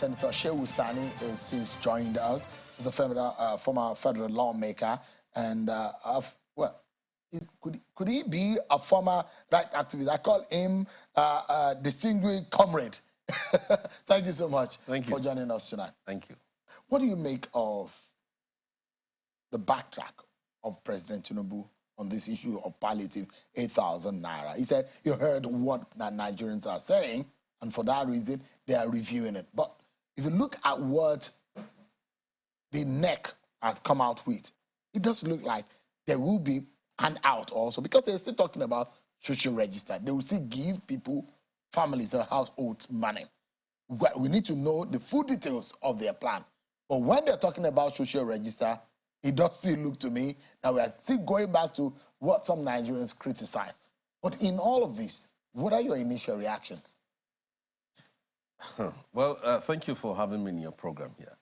Senator Shehu Sani is since joined us. He's a former federal lawmaker, and well, could he be a former right activist? I call him distinguished comrade. Thank you so much for joining us tonight. Thank you. What do you make of the backtrack of President Tinubu on this issue of palliative 8,000 naira? He said, you heard what Nigerians are saying, and for that reason, they are reviewing it. But if you look at what the NEC has come out with, it does look like there will be an out also, because they're still talking about social register. They will still give people, families or households money. We need to know the full details of their plan. But when they're talking about social register, it does still look to me that we are still going back to what some Nigerians criticize. But in all of this, what are your initial reactions? Well, thank you for having me in your program here.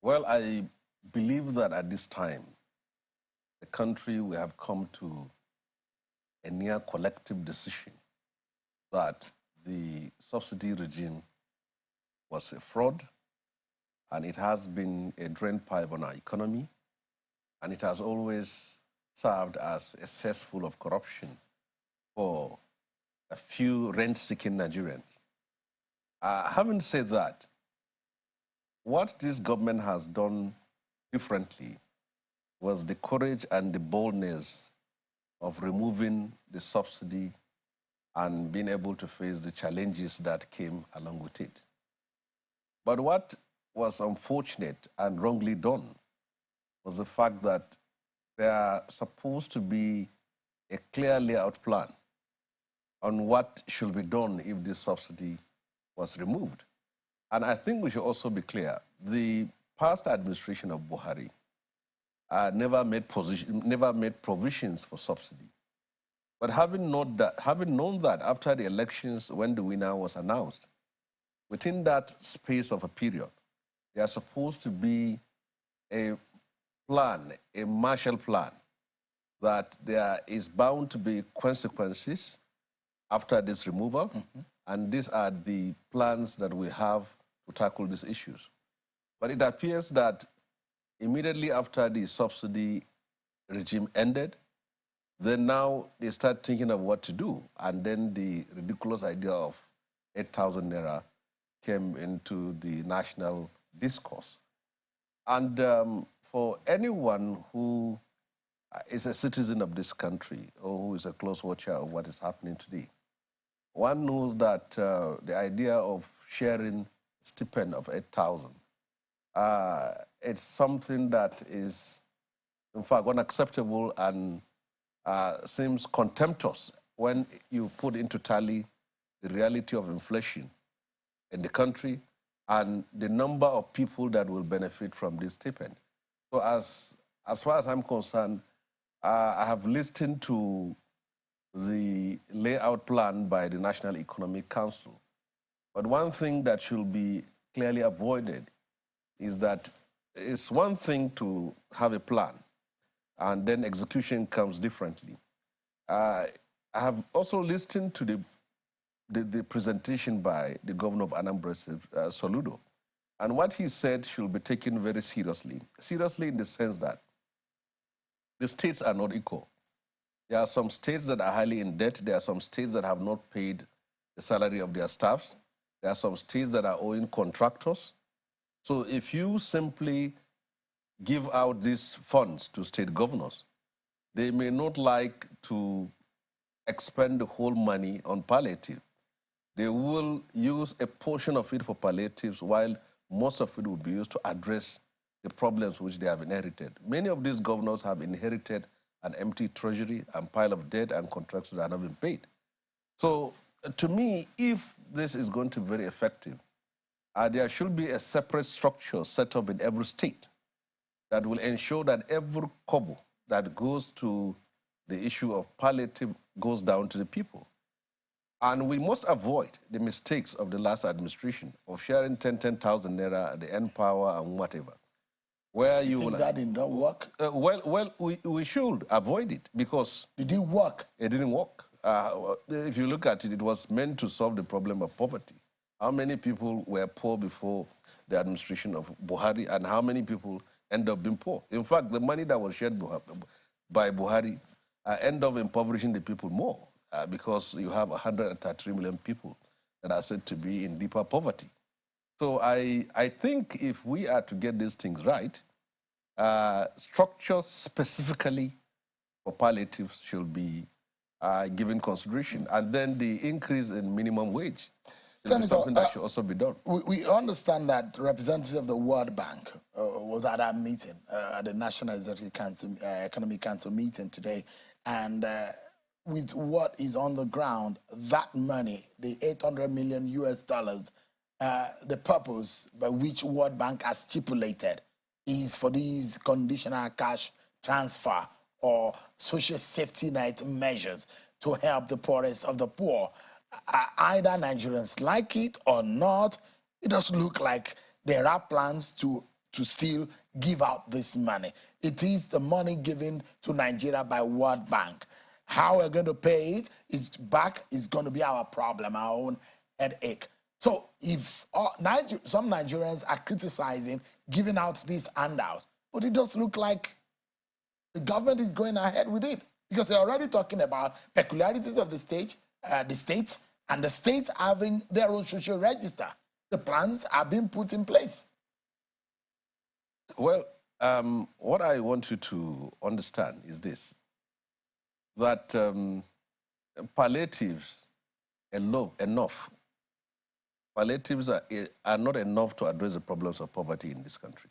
Well, I believe that at this time, the country, we have come to a near collective decision that the subsidy regime was a fraud, and it has been a drain pipe on our economy, and it has always served as a cesspool of corruption for a few rent-seeking Nigerians. Having said that, what this government has done differently was the courage and the boldness of removing the subsidy and being able to face the challenges that came along with it. But what was unfortunate and wrongly done was the fact that there is supposed to be a clear layout plan on what should be done if this subsidy was removed. And I think we should also be clear, the past administration of Buhari never made provisions for subsidy. But having known that after the elections, when the winner was announced, within that space of a period, there is supposed to be a plan, a Marshall Plan, that there is bound to be consequences after this removal, and these are the plans that we have to tackle these issues. But it appears that immediately after the subsidy regime ended, then now they start thinking of what to do, and then the ridiculous idea of 8,000 naira came into the national discourse. And for anyone who is a citizen of this country or who is a close watcher of what is happening today, one knows that the idea of sharing stipend of 8,000, it's something that is, in fact, unacceptable and seems contemptuous when you put into tally the reality of inflation in the country and the number of people that will benefit from this stipend. So as far as I'm concerned, I have listened to the layout plan by the National Economic Council. But one thing that should be clearly avoided is that it's one thing to have a plan and then execution comes differently. I have also listened to the presentation by the governor of Anambra, Soludo, and what he said should be taken very seriously. Seriously in the sense that the states are not equal. There are some states that are highly in debt. There are some states that have not paid the salary of their staffs. There are some states that are owing contractors. So if you simply give out these funds to state governors, they may not like to expend the whole money on palliative. They will use a portion of it for palliatives while most of it will be used to address the problems which they have inherited. Many of these governors have inherited an empty treasury and pile of debt and contractors that have not been paid. So to me, if this is going to be very effective, there should be a separate structure set up in every state that will ensure that every kobo that goes to the issue of palliative goes down to the people. And we must avoid the mistakes of the last administration of sharing 10,000 naira, the N power and whatever. Where you think that did not work? We should avoid it because... It didn't work? It didn't work. If you look at it, it was meant to solve the problem of poverty How many people were poor before the administration of Buhari, and how many people end up being poor? In fact, the money that was shared by Buhari end up impoverishing the people more because you have 133 million people that are said to be in deeper poverty. So I think if we are to get these things right, structures specifically for palliatives should be given consideration. And then the increase in minimum wage should be something that should also be done. We understand that representative of the World Bank was at our meeting, at the National Executive Council, Economic Council meeting today, and with what is on the ground, that money, the 800 million US dollars, the purpose by which World Bank has stipulated is for these conditional cash transfer or social safety net measures to help the poorest of the poor. Either Nigerians like it or not, it does look like there are plans to still give out this money. It is the money given to Nigeria by World Bank. How we're going to pay it is going to be our problem, our own headache. So if some Nigerians are criticizing giving out these handouts, but it does look like the government is going ahead with it because they're already talking about peculiarities of the states, and the states having their own social register. The plans are being put in place. Well, what I want you to understand is this, that palliatives palliatives are not enough to address the problems of poverty in this country.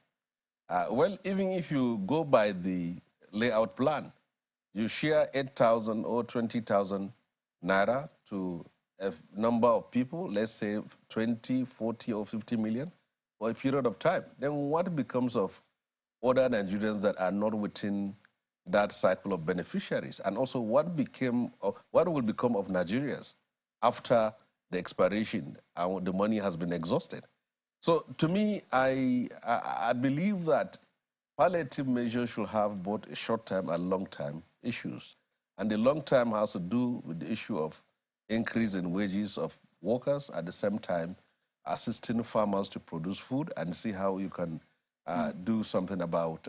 Well, even if you go by the layout plan, you share 8,000 or 20,000 naira to a number of people, let's say 20, 40, or 50 million for a period of time. Then what becomes of other Nigerians that are not within that cycle of beneficiaries? And also what will become of Nigerians after the expiration and the money has been exhausted? So to me, I believe that palliative measures should have both a short-term and long-term issues. And the long-term has to do with the issue of increase in wages of workers, at the same time assisting farmers to produce food and see how you can do something about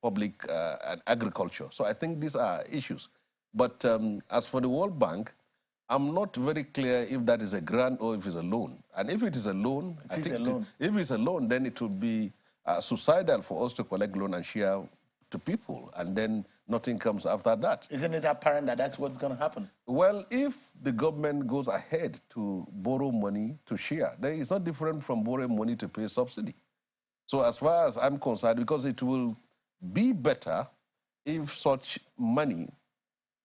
public and agriculture. So I think these are issues. But as for the World Bank, I'm not very clear if that is a grant or if it's a loan. And if it is a loan, if it's a loan, then it would be suicidal for us to collect loan and share to people, and then nothing comes after that. Isn't it apparent that that's what's going to happen? Well, if the government goes ahead to borrow money to share, then it's not different from borrowing money to pay subsidy. So as far as I'm concerned, because it will be better if such money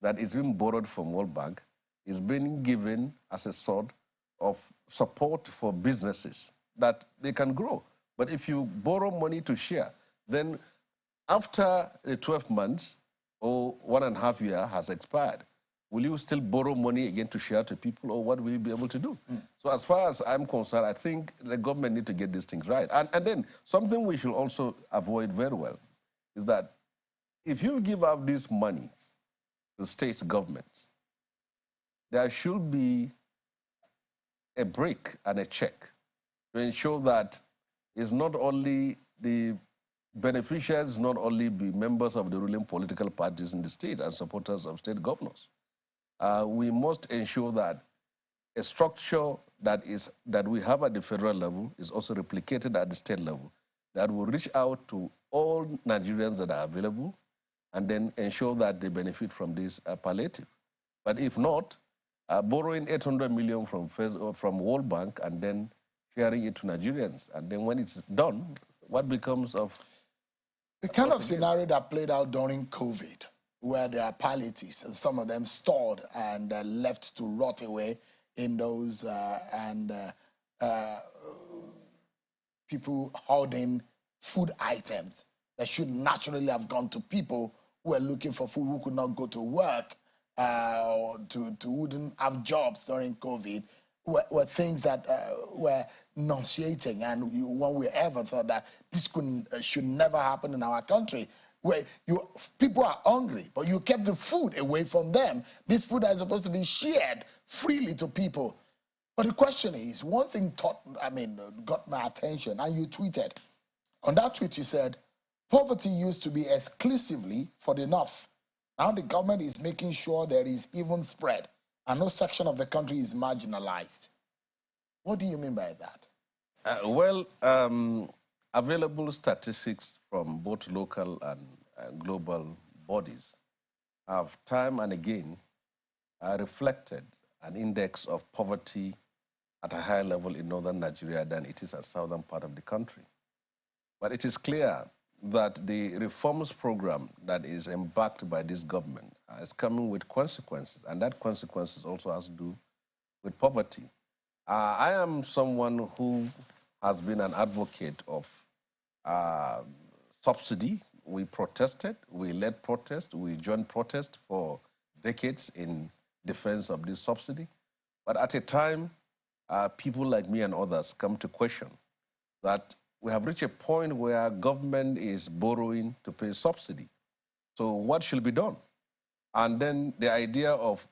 that is being borrowed from World Bank is being given as a sort of support for businesses that they can grow. But if you borrow money to share, then after the 12 months or 1.5 years has expired, will you still borrow money again to share to people, or what will you be able to do? So as far as I'm concerned, I think the government need to get these things right. And then something we should also avoid very well is that if you give out these monies to state governments, there should be a break and a check to ensure that it's not only the beneficiaries not only be members of the ruling political parties in the state and supporters of state governors. We must ensure that a structure that we have at the federal level is also replicated at the state level, that will reach out to all Nigerians that are available and then ensure that they benefit from this palliative. But if not, borrowing 800 million from World Bank and then sharing it to Nigerians, and then when it's done, what becomes of the kind of scenario that played out during COVID, where there are palliatives and some of them stored and left to rot away in those people holding food items that should naturally have gone to people who are looking for food, who could not go to work, or wouldn't have jobs during COVID, were things that were nauseating, and when we ever thought that this should never happen in our country, where people are hungry, but you kept the food away from them. This food is supposed to be shared freely to people. But the question is, one thing got my attention, and you tweeted. On that tweet, you said, poverty used to be exclusively for the North. Now the government is making sure there is even spread, and no section of the country is marginalized. What do you mean by that? Available statistics from both local and global bodies have time and again reflected an index of poverty at a higher level in northern Nigeria than it is at southern part of the country. But it is clear that the reforms program that is embarked by this government is coming with consequences, and that consequences also has to do with poverty. I am someone who has been an advocate of subsidy. We protested, we led protest, we joined protest for decades in defense of this subsidy. But at a time, people like me and others come to question that we have reached a point where government is borrowing to pay subsidy. So what should be done? And then the idea of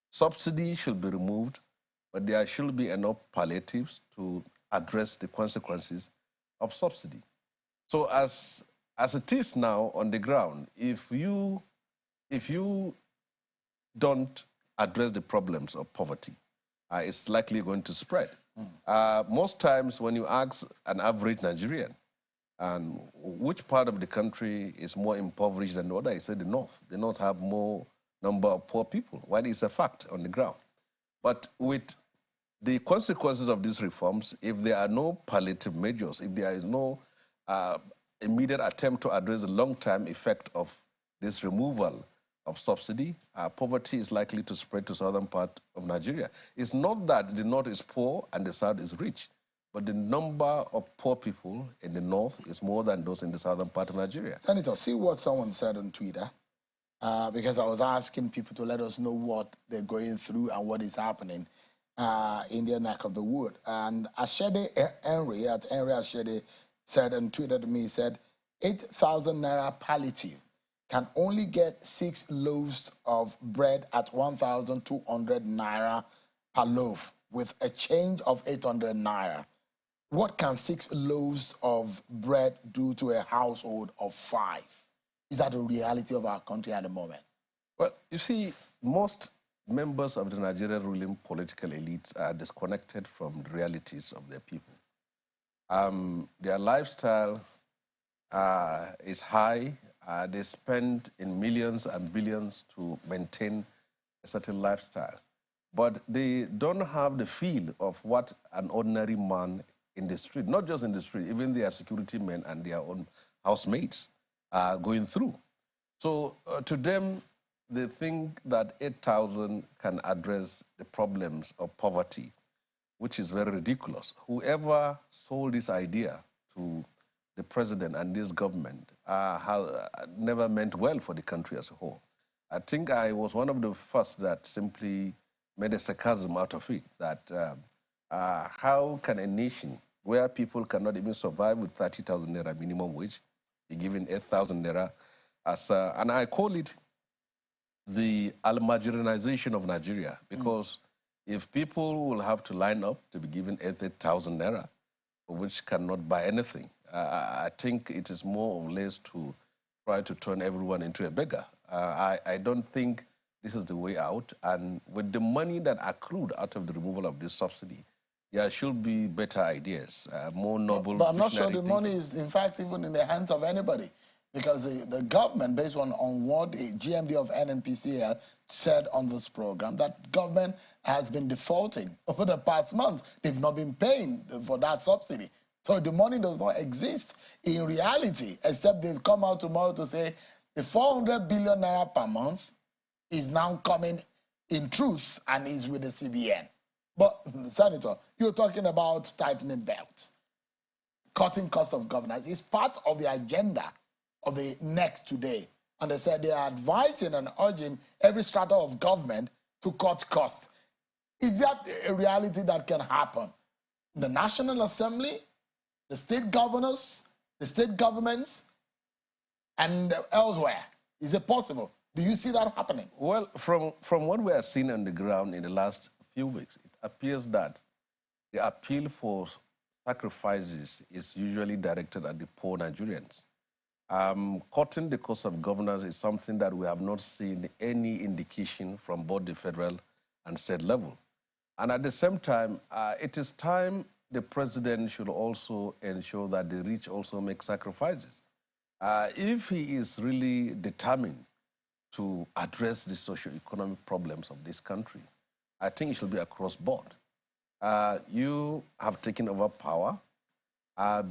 subsidy should be removed, but there should be enough palliatives to address the consequences of subsidy. So as it is now on the ground, if you don't address the problems of poverty, it's likely going to spread. Most times when you ask an average Nigerian, and which part of the country is more impoverished than the other, I say the North. The North have more number of poor people. Well, it's a fact on the ground. But with the consequences of these reforms, if there are no palliative measures, if there is no immediate attempt to address the long-term effect of this removal of subsidy, poverty is likely to spread to southern part of Nigeria. It's not that the North is poor and the South is rich, but the number of poor people in the North is more than those in the southern part of Nigeria. Senator, see what someone said on Twitter, because I was asking people to let us know what they're going through and what is happening in their neck of the wood. And Ashede Henry, at Henry Ashede, said and tweeted to me, he said, 8,000 naira palliative can only get 6 loaves of bread at 1,200 naira per loaf with a change of 800 naira. What can 6 loaves of bread do to a household of 5? Is that the reality of our country at the moment? Well, you see, most members of the Nigerian ruling political elites are disconnected from the realities of their people. Their lifestyle is high. They spend in millions and billions to maintain a certain lifestyle. But they don't have the feel of what an ordinary man in the street, not just in the street, even their security men and their own housemates are going through. So to them, they think that 8,000 can address the problems of poverty, which is very ridiculous. Whoever sold this idea to the president and this government never meant well for the country as a whole. I think I was one of the first that simply made a sarcasm out of it, that how can a nation where people cannot even survive with 30,000 naira minimum wage be given 8,000 naira as, and I call it the Almajiranization of Nigeria, because if people will have to line up to be given 8,000 naira, which cannot buy anything, I think it is more or less to try to turn everyone into a beggar. I don't think this is the way out. And with the money that accrued out of the removal of this subsidy, there should be better ideas, more noble. But I'm not sure the money is, in fact, even in the hands of anybody, because the government, based on what the GMD of NNPCL said on this program, that government has been defaulting over the past month. They've not been paying for that subsidy. So the money does not exist in reality, except they've come out tomorrow to say the 400 billion naira per month is now coming in truth and is with the CBN. But, Senator, you're talking about tightening belts. Cutting cost of governance is part of the agenda of the next today. And they said they are advising and urging every strata of government to cut costs. Is that a reality that can happen? The National Assembly, the state governors, the state governments, and elsewhere. Is it possible? Do you see that happening? Well, from what we are seeing on the ground in the last few weeks, it appears that the appeal for sacrifices is usually directed at the poor Nigerians. Cutting the cost of governance is something that we have not seen any indication from both the federal and state level. And at the same time, it is time the president should also ensure that the rich also make sacrifices. If he is really determined to address the socio-economic problems of this country, I think it should be across board. You have taken over power.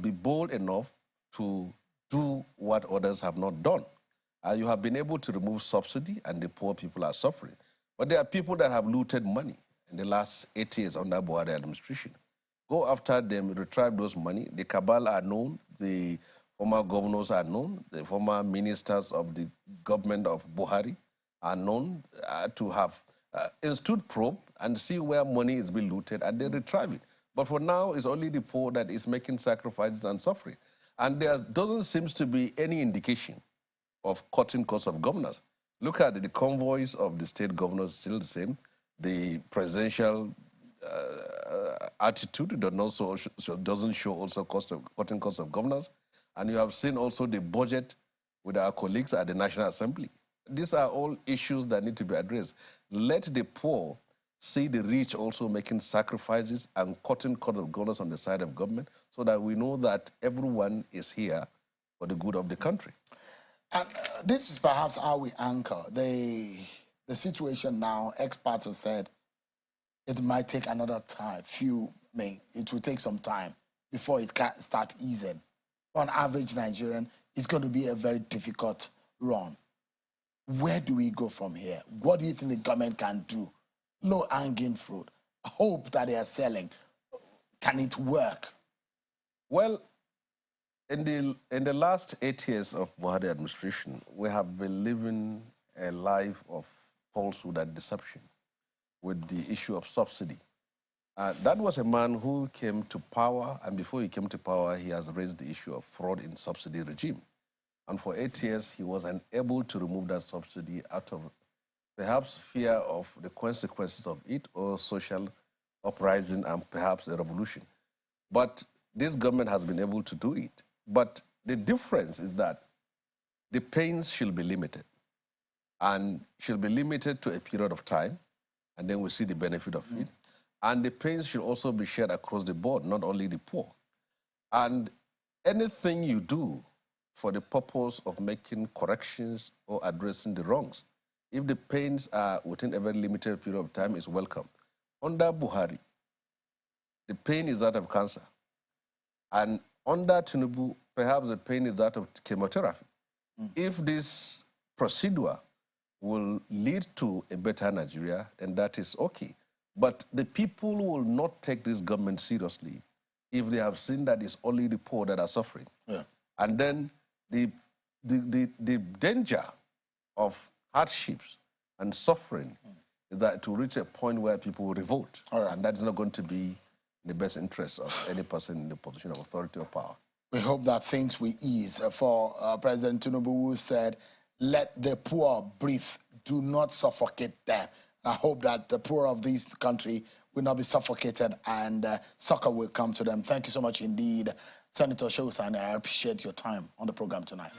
Be bold enough to do what others have not done. You have been able to remove subsidy, and the poor people are suffering. But there are people that have looted money in the last 8 years under Buhari administration. Go after them, retrieve those money. The cabal are known, the former governors are known, the former ministers of the government of Buhari are known to have institute probe and see where money is being looted, and they retrieve it. But for now, it's only the poor that is making sacrifices and suffering. And there doesn't seem to be any indication of cutting costs of governors. Look at the convoys of the state governors, still the same. The presidential attitude doesn't show also cutting costs of governors. And you have seen also the budget with our colleagues at the National Assembly. These are all issues that need to be addressed. Let the poor see the rich also making sacrifices and cutting costs of governors on the side of government, so that we know that everyone is here for the good of the country. And this is perhaps how we anchor the situation now. Experts have said it might take another time. It will take some time before it can start easing. For an average Nigerian, it's going to be a very difficult run. Where do we go from here? What do you think the government can do? Low-hanging fruit. Hope that they are selling. Can it work? Well, in the last 8 years of Buhari administration, we have been living a life of falsehood and deception with the issue of subsidy. That was a man who came to power, and before he came to power, he has raised the issue of fraud in subsidy regime. And for 8 years, he was unable to remove that subsidy out of perhaps fear of the consequences of it, or social uprising and perhaps a revolution. But this government has been able to do it. But the difference is that the pains should be limited, and should be limited to a period of time, and then we see the benefit of it. And the pains should also be shared across the board, not only the poor. And anything you do for the purpose of making corrections or addressing the wrongs, if the pains are within a very limited period of time, is welcome. Under Buhari, the pain is that of cancer. And under Tinubu, perhaps the pain is that of chemotherapy. If this procedure will lead to a better Nigeria, then that is okay. But the people will not take this government seriously if they have seen that it's only the poor that are suffering. Yeah. And then the danger of hardships and suffering is that to reach a point where people will revolt. Right. And that's not going to be in the best interest of any person in the position of authority or power. We hope that things will ease for President Tinubu, who said, let the poor breathe, do not suffocate them. I hope that the poor of this country will not be suffocated, and succor will come to them. Thank you so much indeed, Senator Shehu Sani. I appreciate your time on the program tonight.